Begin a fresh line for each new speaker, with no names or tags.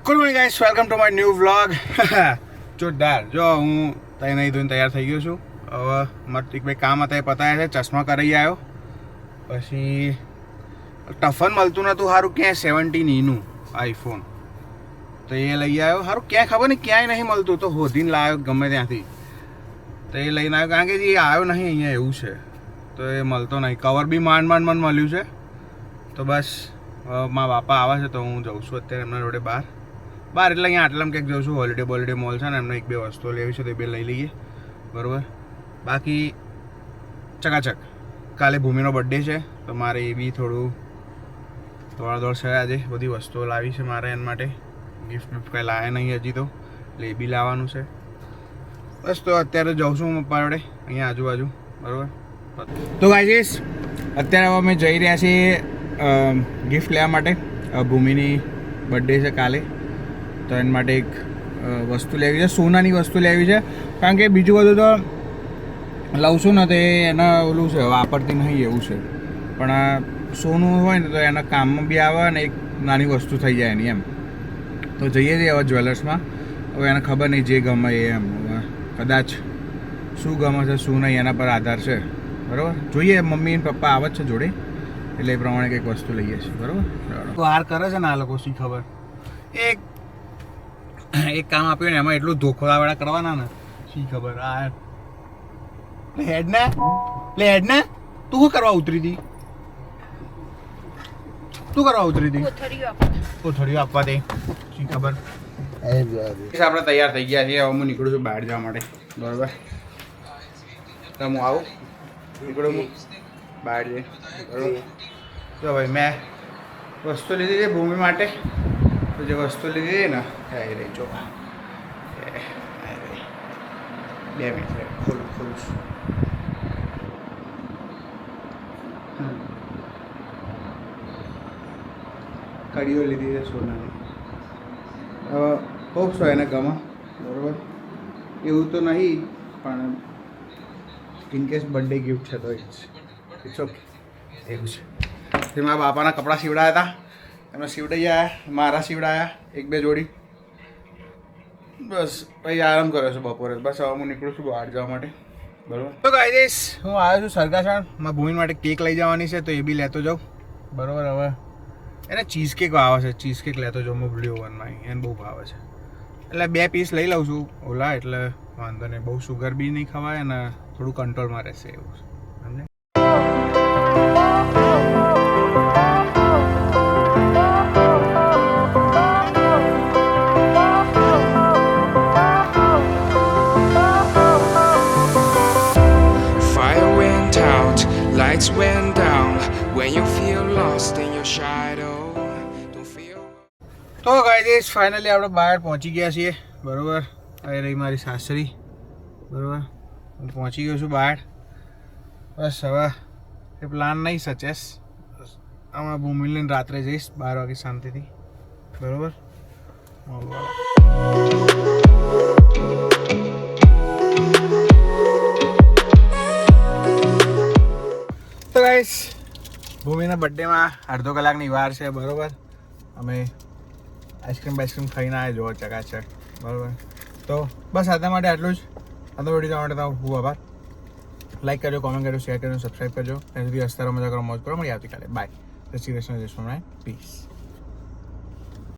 Good morning guys, welcome to my new vlog. જોરદાર. જો હું નહીં ધોઈને તૈયાર થઈ ગયો છું. હવે મારે એક બે કામ હતા એ પતાયા છે. ચશ્મા કરાવી આવ્યો. પછી ટફન મળતું નહોતું સારું ક્યાંય 17E આઈફોન, તો એ લઈ આવ્યો. સારું ક્યાંય ખબર નહીં, ક્યાંય નહીં મળતું, તો શોધીને લાવ્યો ગમે ત્યાંથી. તો એ લઈને આવ્યો, કારણ કે જે આવ્યો નહીં અહીંયા એવું છે, તો એ મળતો નહીં. કવર બી માંડ મને મળ્યું છે. તો બસ મારા બાપા આવે છે તો હું જાઉં છું અત્યારે એમના જોડે બહાર એટલે અહીંયા આટલામાં ક્યાંક જાઉં છું. હોલિડે મોલ છે ને, એમને એક બે વસ્તુઓ લેવી છે તો એ બે લઈ લઈએ, બરાબર. બાકી ચકાચક. કાલે ભૂમિનો બર્થડે છે તો મારે એ બી થોડું દોડ છે. આજે બધી વસ્તુઓ લાવી છે મારે એના માટે. ગિફ્ટ કંઈ લાવ્યા નહીં હજી, તો એટલે એ બી લાવવાનું છે. બસ તો અત્યારે જાઉં છું હું પપ્પા જોડે અહીંયા આજુબાજુ, બરાબર. તો ગાઈસ અત્યારે હવે અમે જઈ રહ્યા છીએ ગિફ્ટ લેવા માટે. ભૂમિની બર્થડે છે કાલે, તો એના માટે એક વસ્તુ લેવી છે, સોનાની વસ્તુ લેવી છે. કારણ કે બીજું બધું તો લઉં છું ને તો એના ઓલું છે, વાપરતી નહીં એવું છે. પણ આ સોનું હોય ને તો એના કામમાં બી આવે ને એક નાની વસ્તુ થઈ જાય એની એમ. તો જઈએ છીએ હવે જ્વેલર્સમાં. હવે એને ખબર નહીં જે ગમે એ એમ. કદાચ શું ગમે છે શું નહીં એના પર આધાર છે, બરાબર. જોઈએ, મમ્મી અને પપ્પા આવે જ છે જોડે, એટલે એ પ્રમાણે કંઈક વસ્તુ લઈએ છીએ, બરાબર. તો હાર કરે છે ને આ લોકો, શી ખબર. એક કામ આપ્યું ને એમાં એટલું ધોખાવાળા કરવાના ને, શી ખબર. આ હેડ ને તું શું કરવા ઉતરી હતી? કોથળીઓ આપવા દે, શી ખબર. આપણે તૈયાર થઈ ગયા છીએ. હવે હું નીકળું છું બહાર જવા માટે, બરાબર. તો હું આવું, નીકળું હું બહાર જઈ, બરાબર. જો ભાઈ મેં વસ્તુ લીધી છે ભૂમિ માટે. તો જે વસ્તુ લીધી છે ને એ રહી, જો 2 મિનિટ ખોલું છું. કડીઓ લીધી છે સોનાની. હવે હોપ છો એને ગમે, બરાબર. એવું તો નહીં, પણ ઇનકેસ બર્થડે ગિફ્ટ છે તો ઇટ્સ ઓકે, એવું છે. તે મારા બાપાના કપડાં સીવડાયા હતા, એમને સીવડાઈ આવ્યા. મારા સીવડાયા 1-2 જોડી. બસ પછી આરામ કર્યો છે બપોરે. બસ હવે હું નીકળું છું બહાર જવા માટે, બરાબર. તો ગાઈસ હું આવ્યો છું સરગાસણ. મારા ભૂમિ માટે કેક લઈ જવાની છે તો એ બી લેતો જાઉં, બરાબર. હવે એને ચીઝ કેક આવે છે, ચીઝ કેક લેતો જાઉં મોકલી ઓવનમાં. એને બહુ ભાવે છે એટલે 2 પીસ લઈ લઉં છું ઓલા, એટલે વાંધો નહીં. બહુ સુગર બી નહીં ખવાય અને થોડું કંટ્રોલમાં રહેશે એવું છે, સમજે.
Lights went down when you feel lost in your shadow. Don't feel.
તો ગાઈસ ફાઇનલી આપણે બહાર પહોંચી ગયા છીએ, બરાબર. હવે રહી મારી સાસરી, બરાબર. હું પહોંચી ગયો છું બહાર. બસ હવે એ પ્લાન નહીં સચેસ. હમણાં ભૂમિ લઈને રાત્રે જઈશ 12 વાગે શાંતિથી, બરાબર. તો ગાઈસ ભૂમિના બર્થડેમાં અડધો કલાકની વાર છે, બરાબર. અમે આઈસ્ક્રીમ ખાઈને આવ્યા, જોવો ચકાચક, બરાબર. તો બસ આજના માટે આટલું જ. આજનો વિડીયો જોવા માટે ખૂબ આભાર. લાઈક કરજો, કોમેન્ટ કરજો, શેર કરજો, સબસ્ક્રાઈબ કરજો. ત્યાં સુધી હસતા રહો, મજા કરો, મોજ કરો. મળી આવતીકાલે. બાય. જય શ્રી કૃષ્ણ, જય સ્વામિનારાયણ, પીસ.